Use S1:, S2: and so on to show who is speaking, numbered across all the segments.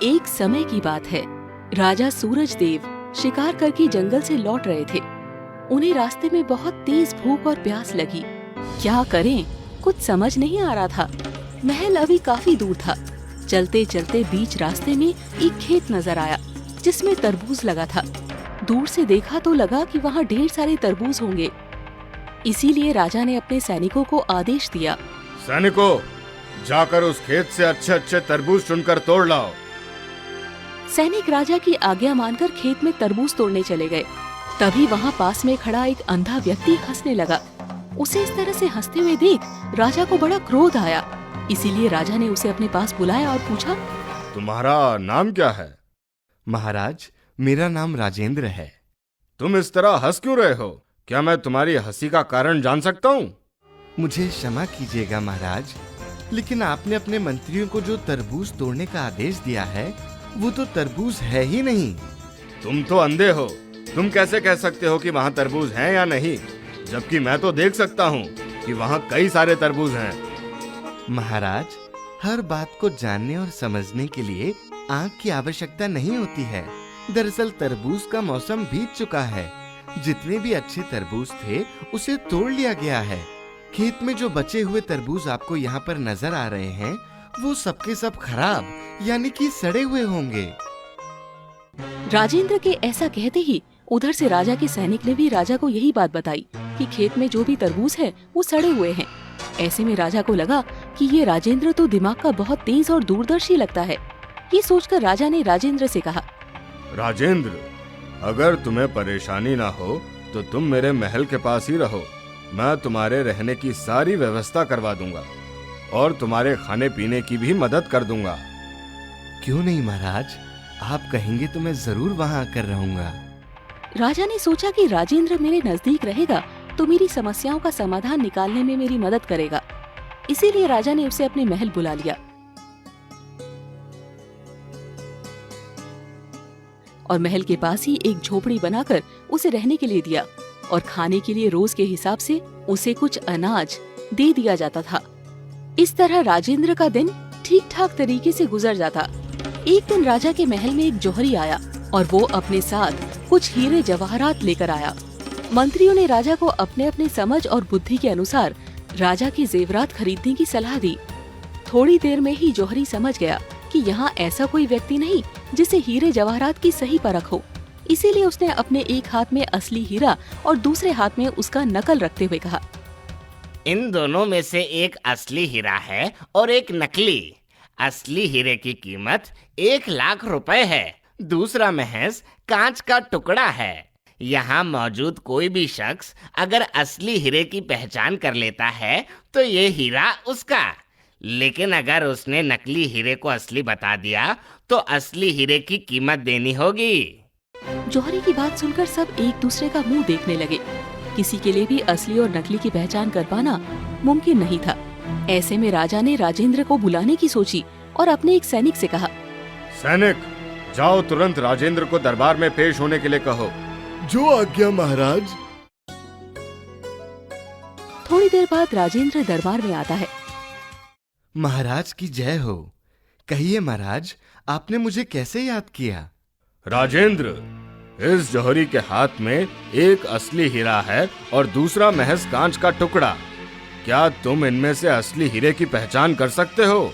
S1: एक समय की बात है। राजा सूरज देव शिकार करके जंगल से लौट रहे थे। उन्हें रास्ते में बहुत तेज भूख और प्यास लगी। क्या करें, कुछ समझ नहीं आ रहा था। महल अभी काफी दूर था। चलते चलते बीच रास्ते में एक खेत नजर आया जिसमें तरबूज लगा था। दूर से देखा तो लगा कि वहाँ ढेर सारे तरबूज होंगे। इसीलिए राजा ने अपने सैनिकों को आदेश दिया,
S2: सैनिकों, जाकर उस खेत से अच्छे अच्छे तरबूज चुनकर तोड़ लाओ।
S1: सैनिक राजा की आज्ञा मानकर खेत में तरबूज तोड़ने चले गए। तभी वहाँ पास में खड़ा एक अंधा व्यक्ति हंसने लगा। उसे इस तरह से हंसते हुए देख राजा को बड़ा क्रोध आया। इसीलिए राजा ने उसे अपने पास बुलाया और पूछा,
S2: तुम्हारा नाम क्या है?
S3: महाराज, मेरा नाम राजेंद्र है।
S2: तुम इस तरह हंस क्यों रहे हो? क्या मैं तुम्हारी हंसी का कारण जान सकता हूँ?
S3: मुझे क्षमा कीजिएगा महाराज, लेकिन आपने अपने मंत्रियों को जो तरबूज तोड़ने का आदेश दिया है वो तो तरबूज है ही नहीं।
S2: तुम तो अंधे हो। तुम कैसे कह सकते हो कि वहाँ तरबूज हैं या नहीं, जबकि मैं तो देख सकता हूँ कि वहाँ कई सारे तरबूज हैं।
S3: महाराज, हर बात को जानने और समझने के लिए आँख की आवश्यकता नहीं होती है। दरअसल तरबूज का मौसम बीत चुका है। जितने भी अच्छे तरबूज थे उसे तोड़ लिया गया है। खेत में जो बचे हुए तरबूज आपको यहाँ पर नजर आ रहे हैं वो सबके सब खराब यानी कि सड़े हुए होंगे।
S1: राजेंद्र के ऐसा कहते ही उधर से राजा के सैनिक ने भी राजा को यही बात बताई कि खेत में जो भी तरबूज है वो सड़े हुए हैं। ऐसे में राजा को लगा कि ये राजेंद्र तो दिमाग का बहुत तेज और दूरदर्शी लगता है। ये सोचकर राजा ने राजेंद्र से कहा,
S2: राजेंद्र, अगर तुम्हें परेशानी ना हो तो तुम मेरे महल के पास ही रहो। मैं तुम्हारे रहने की सारी व्यवस्था करवा दूंगा और तुम्हारे खाने पीने की भी मदद कर दूंगा।
S3: क्यों नहीं महाराज, आप कहेंगे तो मैं जरूर वहाँ आकर रहूंगा।
S1: राजा ने सोचा कि राजेंद्र मेरे नजदीक रहेगा तो मेरी समस्याओं का समाधान निकालने में मेरी मदद करेगा। इसीलिए राजा ने उसे अपने महल बुला लिया और महल के पास ही एक झोपड़ी बनाकर उसे रहने के लिए दिया और खाने के लिए रोज के हिसाब से उसे कुछ अनाज दे दिया जाता था। इस तरह राजेंद्र का दिन ठीक ठाक तरीके से गुजर जाता। एक दिन राजा के महल में एक जौहरी आया और वो अपने साथ कुछ हीरे जवाहरात लेकर आया। मंत्रियों ने राजा को अपने अपने समझ और बुद्धि के अनुसार राजा की जेवरात खरीदने की सलाह दी। थोड़ी देर में ही जौहरी समझ गया कि यहाँ ऐसा कोई व्यक्ति नहीं जिसे हीरे जवाहरात की सही परख हो। इसीलिए उसने अपने एक हाथ में असली हीरा और दूसरे हाथ में उसका नकल रखते हुए कहा,
S4: इन दोनों में से एक असली हीरा है और एक नकली। असली हीरे की कीमत 1,00,000 रुपए है, दूसरा महज कांच का टुकड़ा है। यहाँ मौजूद कोई भी शख्स अगर असली हीरे की पहचान कर लेता है तो ये हीरा उसका, लेकिन अगर उसने नकली हीरे को असली बता दिया तो असली हीरे की कीमत देनी होगी।
S1: जौहरी की बात सुनकर सब एक दूसरे का मुंह देखने लगे। किसी के लिए भी असली और नकली की पहचान कर पाना मुमकिन नहीं था। ऐसे में राजा ने राजेंद्र को बुलाने की सोची और अपने एक सैनिक से कहा,
S2: सैनिक, जाओ तुरंत राजेंद्र को दरबार में पेश होने के लिए कहो।
S3: जो आज्ञा महाराज।
S1: थोड़ी देर बाद राजेंद्र दरबार में आता है।
S3: महाराज की जय हो। कहिए महाराज, आपने मुझे कैसे याद किया?
S2: राजेंद्र, इस जौहरी के हाथ में एक असली हीरा है और दूसरा महज कांच का टुकड़ा। क्या तुम इनमें से असली हीरे की पहचान कर सकते हो?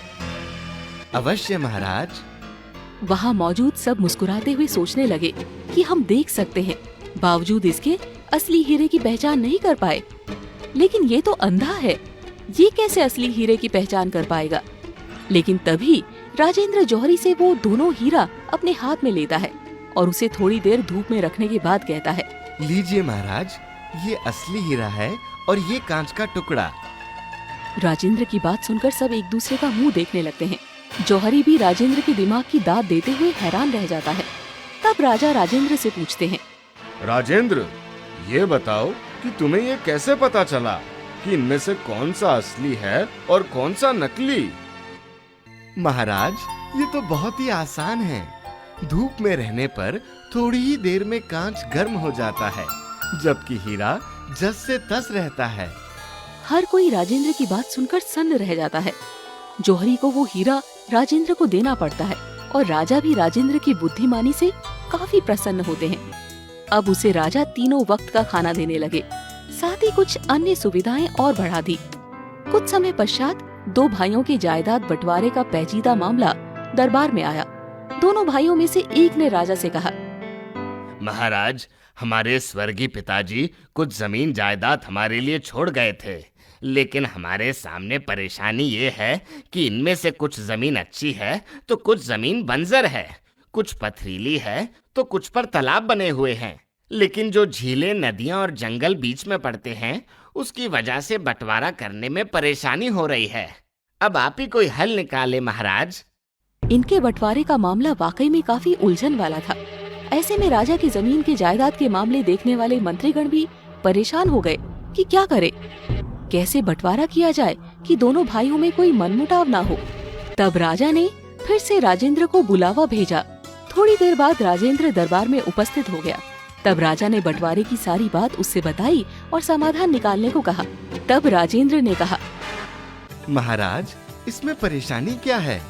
S3: अवश्य महाराज।
S1: वहाँ मौजूद सब मुस्कुराते हुए सोचने लगे कि हम देख सकते हैं, बावजूद इसके असली हीरे की पहचान नहीं कर पाए। लेकिन ये तो अंधा है, ये कैसे असली हीरे की पहचान कर पाएगा? लेकिन तभी राजेंद्र जौहरी से वो दोनों हीरा अपने हाथ में लेता है और उसे थोड़ी देर धूप में रखने के बाद कहता है,
S3: लीजिए महाराज, ये असली हीरा है और ये कांच का टुकड़ा।
S1: राजेंद्र की बात सुनकर सब एक दूसरे का मुंह देखने लगते हैं। जौहरी भी राजेंद्र के दिमाग की दाद देते हुए हैरान रह जाता है। तब राजा राजेंद्र से पूछते हैं,
S2: राजेंद्र, ये बताओ कि तुम्हें ये कैसे पता चला कि इनमें से कौन सा असली है और कौन सा नकली?
S3: महाराज, ये तो बहुत ही आसान है। धूप में रहने पर थोड़ी ही देर में कांच गर्म हो जाता है, जबकि हीरा जस से तस रहता है।
S1: हर कोई राजेंद्र की बात सुनकर सन्न रह जाता है। जौहरी को वो हीरा राजेंद्र को देना पड़ता है और राजा भी राजेंद्र की बुद्धिमानी से काफी प्रसन्न होते हैं। अब उसे राजा तीनों वक्त का खाना देने लगे, साथ ही कुछ अन्य सुविधाएं और बढ़ा दी। कुछ समय पश्चात दो भाइयों की जायदाद बंटवारे का पेचीदा मामला दरबार में आया। दोनों भाइयों में से एक ने राजा से कहा,
S4: महाराज, हमारे स्वर्गीय पिताजी कुछ जमीन जायदाद हमारे लिए छोड़ गए थे, लेकिन हमारे सामने परेशानी ये है कि इनमें से कुछ जमीन अच्छी है तो कुछ जमीन बंजर है, कुछ पथरीली है तो कुछ पर तालाब बने हुए हैं, लेकिन जो झीलें, नदियां और जंगल बीच में पड़ते हैं उसकी वजह से बंटवारा करने में परेशानी हो रही है। अब आप ही कोई हल निकाले महाराज।
S1: इनके बंटवारे का मामला वाकई में काफी उलझन वाला था। ऐसे में राजा की जमीन की जायदाद के मामले देखने वाले मंत्रीगण भी परेशान हो गए कि क्या करे, कैसे बंटवारा किया जाए कि दोनों भाइयों में कोई मनमुटाव ना हो। तब राजा ने फिर से राजेंद्र को बुलावा भेजा। थोड़ी देर बाद राजेंद्र दरबार में उपस्थित हो गया। तब राजा ने बंटवारे की सारी बात उससे बताई और समाधान निकालने को कहा। तब राजेंद्र ने कहा,
S3: महाराज, इसमें परेशानी क्या है?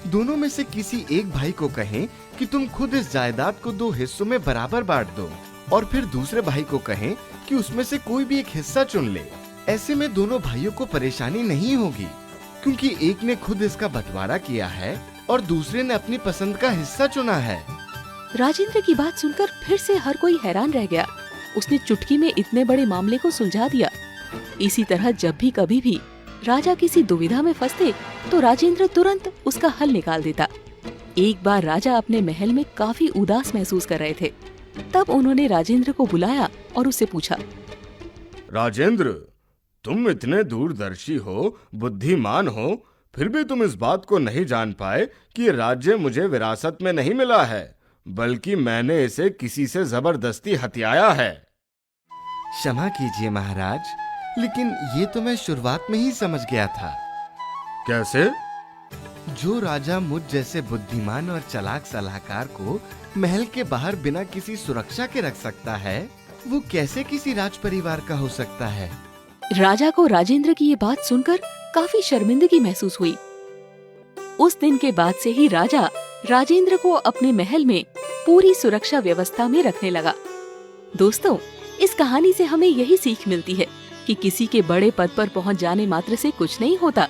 S3: दोनों में से किसी एक भाई को कहें कि तुम खुद इस जायदाद को दो हिस्सों में बराबर बांट दो, और फिर दूसरे भाई को कहें कि उसमें से कोई भी एक हिस्सा चुन ले। ऐसे में दोनों भाइयों को परेशानी नहीं होगी, क्योंकि एक ने खुद इसका बंटवारा किया है और दूसरे ने अपनी पसंद का हिस्सा चुना है।
S1: राजेंद्र की बात सुनकर फिर से हर कोई हैरान रह गया। उसने चुटकी में इतने बड़े मामले को सुलझा दिया। इसी तरह जब भी कभी भी राजा किसी दुविधा में फंसते तो राजेंद्र तुरंत उसका हल निकाल देता। एक बार राजा अपने महल में काफी उदास महसूस कर रहे थे। तब उन्होंने राजेंद्र को बुलाया और उससे पूछा,
S2: राजेंद्र, तुम इतने दूरदर्शी हो, बुद्धिमान हो, फिर भी तुम इस बात को नहीं जान पाए कि राज्य मुझे विरासत में नहीं मिला है, बल्कि मैंने इसे किसी से जबरदस्ती हथियाया है।
S3: क्षमा कीजिए महाराज, लेकिन ये तो मैं शुरुआत में ही समझ गया था।
S2: कैसे?
S3: जो राजा मुझ जैसे बुद्धिमान और चालाक सलाहकार को महल के बाहर बिना किसी सुरक्षा के रख सकता है, वो कैसे किसी राज परिवार का हो सकता है?
S1: राजा को राजेंद्र की ये बात सुनकर काफी शर्मिंदगी महसूस हुई। उस दिन के बाद से ही राजा राजेंद्र को अपने महल में पूरी सुरक्षा व्यवस्था में रखने लगा। दोस्तों, इस कहानी से हमें यही सीख मिलती है कि किसी के बड़े पद पर पहुंच जाने मात्र से कुछ नहीं होता।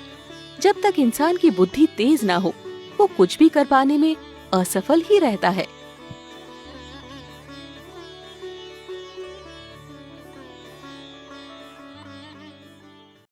S1: जब तक इंसान की बुद्धि तेज ना हो, वो कुछ भी कर पाने में असफल ही रहता है।